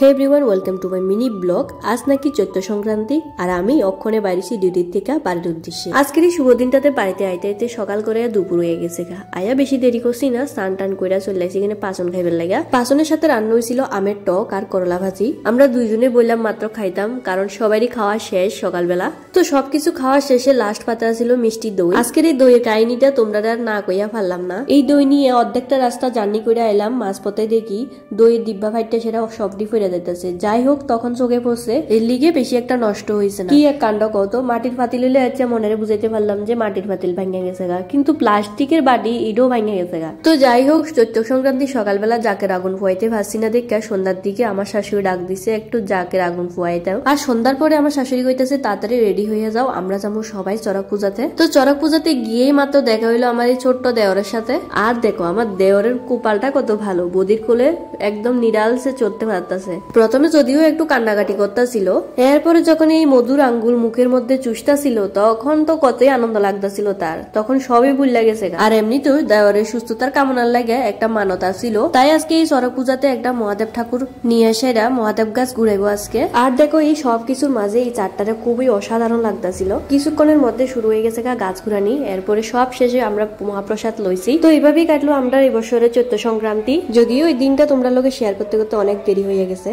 Hey everyone, welcome to my mini blog. আজ নাকি চৈত্র সংক্রান্তি আর আমি অক্ষণে বাড়িছি ডিউটির থেকে বাড়ির উদ্দেশ্যে। আজকের এই শুভ দিনটাতে বাড়িতে আইতে আইতে সকাল করে দুপুর হয়ে গেছে গা। আয়া বেশি দেরি করছি না, স্নান টান কইরা চলে আসি এখানে পাচন খাইবার লাগা। পাচনের সাথে রান্না হয়েছিল আমের টক আর করলা ভাজি। আমরা দুইজনে বললাম মাত্র খাইতাম, কারণ সবারই খাওয়া শেষ সকালবেলা। তো সবকিছু খাওয়া শেষে লাস্ট পাতা ছিল মিষ্টি দই। আজকের এই দইয়ের কাহিনীটা তোমরা আর না কইয়া পারলাম না। এই দই নিয়ে অর্ধেকটা রাস্তা জার্নি করে এলাম, মাঝপথে দেখি দইয়ের ডিব্বা ফাইটটা সেটা সবটি ফেরে দিতেছে। যাই হোক, তখন চোখে পড়ছে এর লিগে বেশি একটা নষ্ট হয়েছে না। কি এক কাণ্ড কত, মাটির পাতিল হইলে আচ্ছা মনে বুঝাইতে পারলাম যে মাটির পাতিল ভাঙা গেছে গা, কিন্তু প্লাস্টিকের বাটি ইডও ভাঙা গেছে গা। তো যাই হোক, চৈত্র সংক্রান্তি সকালবেলা জাকের আগুন ফুয়াইতে পারছি না দেখে সন্ধ্যার দিকে আমার শাশুড়ি ডাক দিছে একটু জাকের আগুন ফুয়াইতে। আর সন্ধ্যার পরে আমার শাশুড়ি কইতেছে তাড়াতাড়ি রেডি হয়ে যাও, আমরা যাবো সবাই চড়ক পূজাতে। তো চড়ক পূজাতে গিয়েই মাত্র দেখা হইলো আমার এই ছোট্ট দেওরের সাথে। আর দেখো আমার দেওরের কুপালটা কত ভালো, বদির কোলে একদম নিরালসে চড়তে পারতেছে। প্রথমে যদিও একটু কান্নাকাটি করতেছিল, এরপরে যখন এই মধুর আঙ্গুল মুখের মধ্যে চুষতা ছিল তখন তো কতই আনন্দ লাগতেছিল তার। তখন সবই ভুল লাগেছে। আর এমনিতেও দেওয়ারের সুস্থতার কামনার লাগে একটা মানতা ছিল, তাই আজকে এই চড়ক পূজাতে একটা মহাদেব ঠাকুর নিয়ে এসে মহাদেব গাছ ঘুরাইবো আজকে। আর দেখো এই সব কিছুর মাঝে এই চারটারে খুবই অসাধারণ লাগতেছিল। কিছুক্ষণের মধ্যে শুরু হয়ে গেছে গাছ ঘুরানি, এরপরে সব শেষে আমরা মহাপ্রসাদ লইছি। তো এইভাবেই কাটলো আমরা এই বছরের চৈত্র সংক্রান্তি। যদিও এই দিনটা তোমরা লোকে শেয়ার করতে করতে অনেক দেরি হয়ে গেছে।